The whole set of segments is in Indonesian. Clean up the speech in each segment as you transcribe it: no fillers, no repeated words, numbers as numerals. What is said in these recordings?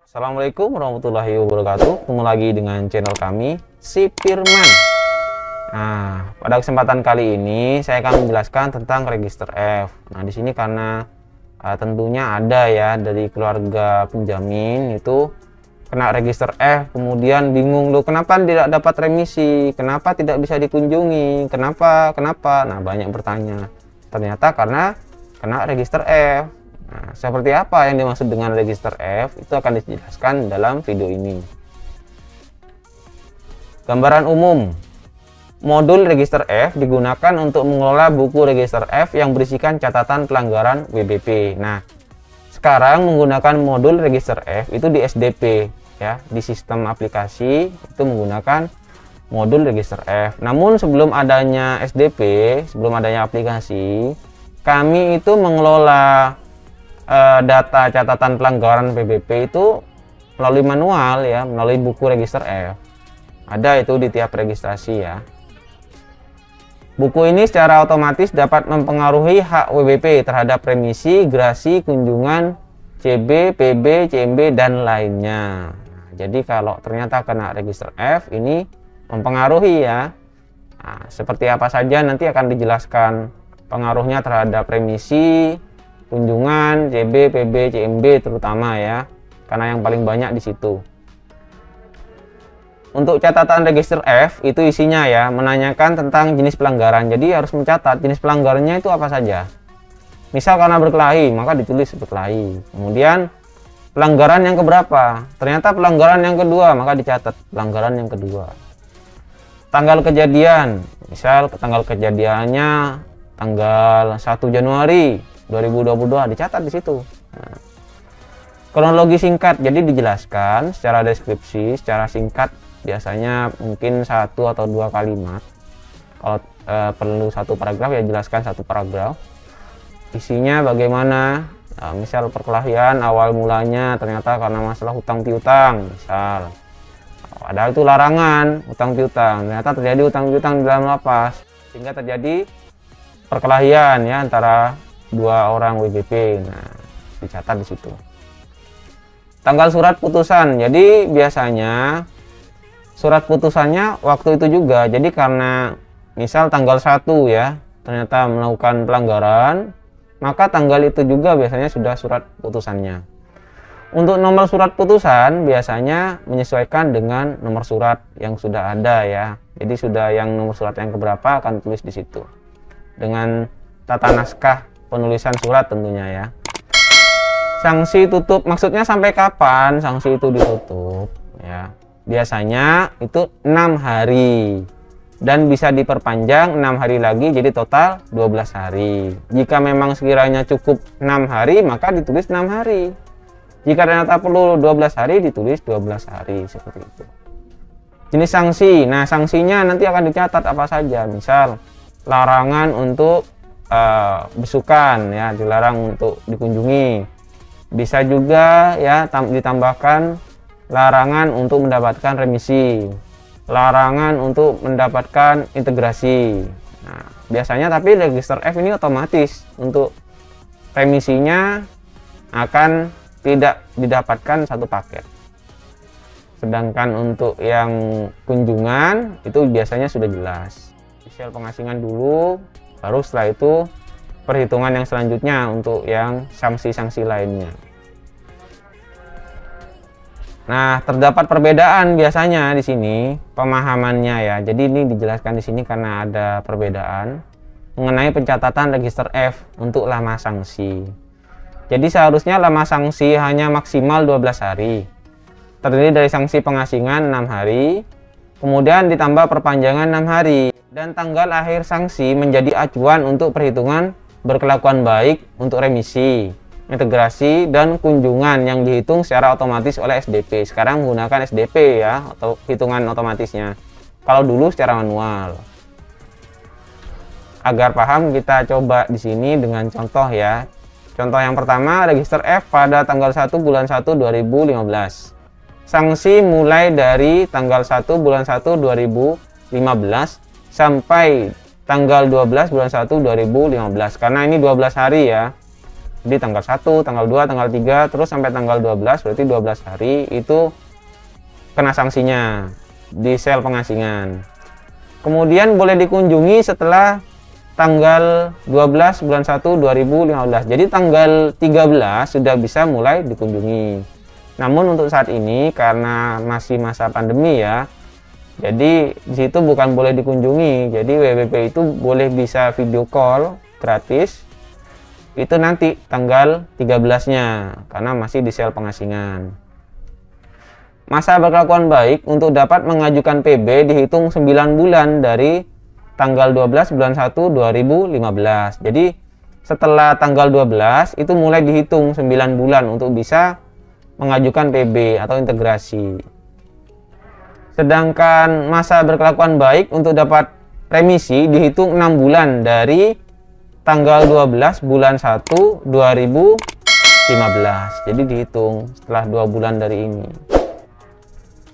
Assalamualaikum warahmatullahi wabarakatuh. Ketemu lagi dengan channel kami, Si Firman. Nah, pada kesempatan kali ini saya akan menjelaskan tentang register F. Nah, di sini karena tentunya ada ya dari keluarga penjamin itu kena register F, kemudian bingung loh kenapa tidak dapat remisi, kenapa tidak bisa dikunjungi, kenapa. Nah, banyak bertanya. Ternyata karena kena register F. Nah, seperti apa yang dimaksud dengan register F itu akan dijelaskan dalam video ini. Gambaran umum. Modul register F digunakan untuk mengelola buku register F yang berisikan catatan pelanggaran WBP. Nah, sekarang menggunakan modul register F itu di SDP ya, di sistem aplikasi itu menggunakan modul register F. Namun sebelum adanya SDP, sebelum adanya aplikasi, kami itu mengelola data catatan pelanggaran PBP itu melalui manual ya, melalui buku register F. Ada itu di tiap registrasi ya. Buku ini secara otomatis dapat mempengaruhi hak WBP terhadap remisi, grasi, kunjungan, CB, PB, CMB dan lainnya. Jadi kalau ternyata kena register F ini mempengaruhi ya. Nah, seperti apa saja nanti akan dijelaskan pengaruhnya terhadap remisi, kunjungan, CB, PB, CMB terutama ya, karena yang paling banyak di situ. Untuk catatan register F itu isinya ya menanyakan tentang jenis pelanggaran. Jadi harus mencatat jenis pelanggarannya itu apa saja. Misal karena berkelahi, maka ditulis berkelahi. Kemudian pelanggaran yang keberapa? Ternyata pelanggaran yang kedua, maka dicatat pelanggaran yang kedua. Tanggal kejadian, misal tanggal kejadiannya tanggal 1 Januari 2022 dicatat di situ. Nah, kronologi singkat, jadi dijelaskan secara deskripsi, secara singkat, biasanya mungkin 1 atau 2 kalimat. Kalau perlu 1 paragraf ya jelaskan 1 paragraf. Isinya bagaimana? Nah, misal perkelahian awal mulanya ternyata karena masalah hutang piutang, misal. Padahal itu larangan hutang piutang, ternyata terjadi hutang piutang di dalam lapas sehingga terjadi perkelahian ya antara 2 orang WBP. Nah, dicatat di situ. Tanggal surat putusan. Jadi biasanya surat putusannya waktu itu juga. Jadi karena misal tanggal 1 ya, ternyata melakukan pelanggaran, maka tanggal itu juga biasanya sudah surat putusannya. Untuk nomor surat putusan biasanya menyesuaikan dengan nomor surat yang sudah ada ya. Jadi sudah yang nomor surat yang keberapa akan tulis di situ. Dengan tata naskah penulisan surat tentunya ya. Sanksi tutup maksudnya sampai kapan sanksi itu ditutup ya. Biasanya itu 6 hari dan bisa diperpanjang 6 hari lagi jadi total 12 hari. Jika memang sekiranya cukup 6 hari maka ditulis 6 hari. Jika ternyata perlu 12 hari ditulis 12 hari seperti itu. Jenis sanksi. Nah, sanksinya nanti akan dicatat apa saja. Misal larangan untuk besukan ya, dilarang untuk dikunjungi. Bisa juga ya ditambahkan larangan untuk mendapatkan remisi, larangan untuk mendapatkan integrasi. Nah, biasanya tapi register F ini otomatis untuk remisinya akan tidak didapatkan satu paket. Sedangkan untuk yang kunjungan itu biasanya sudah jelas. Inisial pengasingan dulu, baru setelah itu perhitungan yang selanjutnya untuk yang sanksi-sanksi lainnya. Nah, terdapat perbedaan biasanya di sini pemahamannya ya. Jadi ini dijelaskan di sini karena ada perbedaan mengenai pencatatan register F untuk lama sanksi. Jadi seharusnya lama sanksi hanya maksimal 12 hari. Terdiri dari sanksi pengasingan 6 hari, kemudian ditambah perpanjangan 6 hari. Dan tanggal akhir sanksi menjadi acuan untuk perhitungan berkelakuan baik untuk remisi, integrasi, dan kunjungan yang dihitung secara otomatis oleh SDP. Sekarang menggunakan SDP ya, atau hitungan otomatisnya. Kalau dulu secara manual. Agar paham kita coba di sini dengan contoh ya. Contoh yang pertama, register F pada tanggal 1 bulan 1 2015. Sanksi mulai dari tanggal 1 bulan 1 2015 sampai tanggal 12 bulan 1 2015 karena ini 12 hari ya. Jadi tanggal 1, tanggal 2, tanggal 3 terus sampai tanggal 12, berarti 12 hari itu kena sanksinya di sel pengasingan. Kemudian boleh dikunjungi setelah tanggal 12 bulan 1 2015. Jadi tanggal 13 sudah bisa mulai dikunjungi. Namun untuk saat ini karena masih masa pandemi ya, jadi di situ bukan boleh dikunjungi. Jadi WBP itu boleh bisa video call gratis. Itu nanti tanggal 13-nya karena masih di sel pengasingan. Masa berkelakuan baik untuk dapat mengajukan PB dihitung 9 bulan dari tanggal 12 bulan 1 2015. Jadi setelah tanggal 12 itu mulai dihitung 9 bulan untuk bisa mengajukan PB atau integrasi. Sedangkan masa berkelakuan baik untuk dapat remisi dihitung 6 bulan dari tanggal 12 bulan 1 2015. Jadi dihitung setelah 2 bulan dari ini.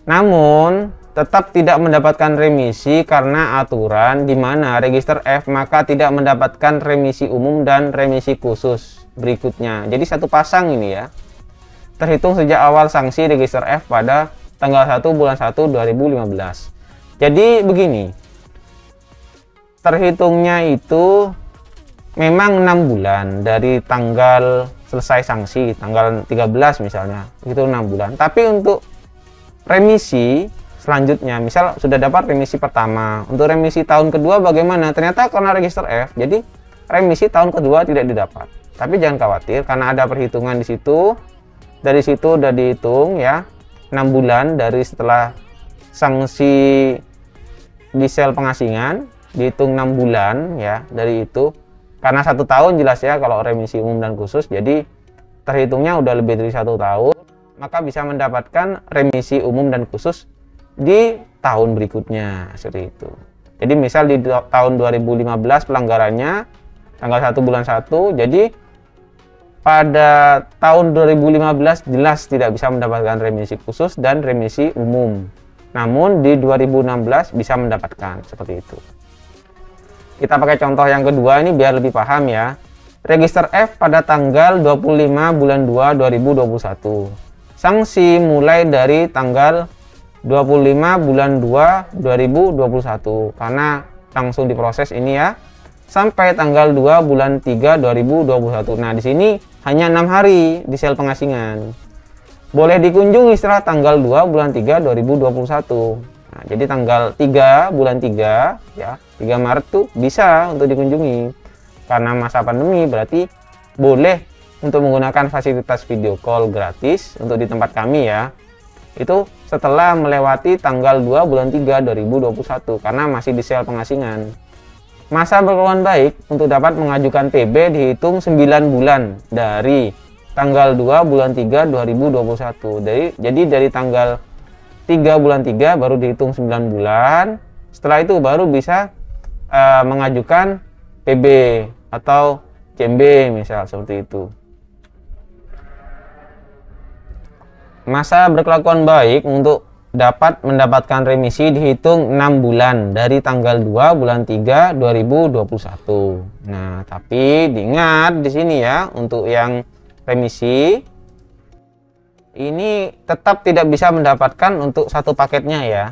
Namun tetap tidak mendapatkan remisi karena aturan di mana register F maka tidak mendapatkan remisi umum dan remisi khusus berikutnya. Jadi satu pasang ini ya. Terhitung sejak awal sanksi register F pada tanggal 1 bulan 1 2015. Jadi begini. Terhitungnya itu memang 6 bulan dari tanggal selesai sanksi, tanggal 13 misalnya. Itu 6 bulan. Tapi untuk remisi selanjutnya, misal sudah dapat remisi pertama, untuk remisi tahun kedua bagaimana? Ternyata karena register F, jadi remisi tahun kedua tidak didapat. Tapi jangan khawatir karena ada perhitungan di situ. Dari situ udah dihitung ya 6 bulan dari setelah sanksi di sel pengasingan, dihitung 6 bulan ya dari itu. Karena 1 tahun jelas ya kalau remisi umum dan khusus, jadi terhitungnya udah lebih dari 1 tahun, maka bisa mendapatkan remisi umum dan khusus di tahun berikutnya seperti itu. Jadi misal di tahun 2015 pelanggarannya tanggal 1 bulan 1, jadi pada tahun 2015 jelas tidak bisa mendapatkan remisi khusus dan remisi umum. Namun di 2016 bisa mendapatkan seperti itu. Kita pakai contoh yang kedua ini biar lebih paham ya. Register F pada tanggal 25 bulan 2 2021. Sanksi mulai dari tanggal 25 bulan 2 2021 karena langsung diproses ini ya. Sampai tanggal 2 bulan 3 2021. Nah, di sini hanya 6 hari di sel pengasingan. Boleh dikunjungi setelah tanggal 2 bulan 3 2021. Nah, jadi tanggal 3 bulan 3 ya, 3 Maret tuh bisa untuk dikunjungi. Karena masa pandemi berarti boleh untuk menggunakan fasilitas video call gratis untuk di tempat kami ya. Itu setelah melewati tanggal 2 bulan 3 2021 karena masih di sel pengasingan. Masa berkelakuan baik untuk dapat mengajukan PB dihitung 9 bulan dari tanggal 2 bulan 3 2021. Jadi dari tanggal 3 bulan 3 baru dihitung 9 bulan. Setelah itu baru bisa mengajukan PB atau CMB misal seperti itu. Masa berkelakuan baik untuk dapat mendapatkan remisi dihitung 6 bulan dari tanggal 2 bulan 3 2021. Nah, tapi diingat di sini ya untuk yang remisi ini tetap tidak bisa mendapatkan untuk satu paketnya ya.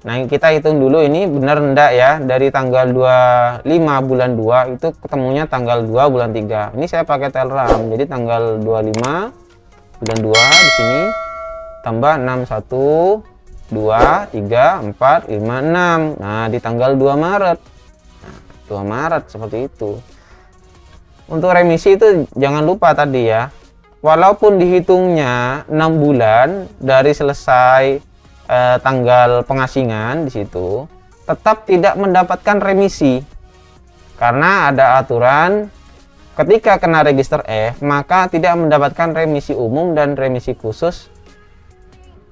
Nah, kita hitung dulu ini benar enggak ya dari tanggal 25 bulan 2 itu ketemunya tanggal 2 bulan 3. Ini saya pakai Telegram. Jadi tanggal 25 bulan 2 di sini tambah 61 2, 3, 4, 5, 6. Nah, di tanggal 2 Maret. Nah, 2 Maret seperti itu. Untuk remisi itu jangan lupa tadi ya. Walaupun dihitungnya 6 bulan dari selesai tanggal pengasingan di situ, tetap tidak mendapatkan remisi. Karena ada aturan ketika kena register F, maka tidak mendapatkan remisi umum dan remisi khusus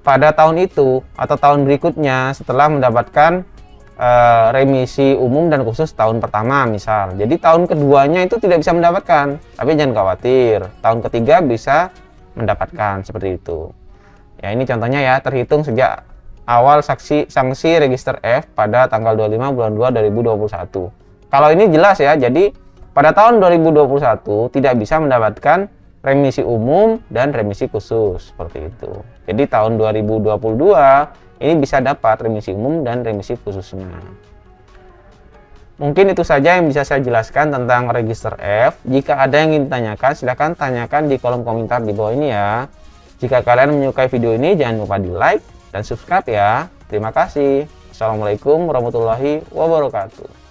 pada tahun itu atau tahun berikutnya setelah mendapatkan remisi umum dan khusus tahun pertama misal. Jadi tahun keduanya itu tidak bisa mendapatkan, tapi jangan khawatir, tahun ketiga bisa mendapatkan seperti itu. Ya, ini contohnya ya, terhitung sejak awal sanksi register F pada tanggal 25 bulan 2 2021. Kalau ini jelas ya, jadi pada tahun 2021 tidak bisa mendapatkan remisi umum dan remisi khusus seperti itu. Jadi tahun 2022 ini bisa dapat remisi umum dan remisi khususnya. Mungkin itu saja yang bisa saya jelaskan tentang register F. Jika ada yang ingin ditanyakan, silahkan tanyakan di kolom komentar di bawah ini ya. Jika kalian menyukai video ini, jangan lupa di like dan subscribe ya. Terima kasih. Assalamualaikum warahmatullahi wabarakatuh.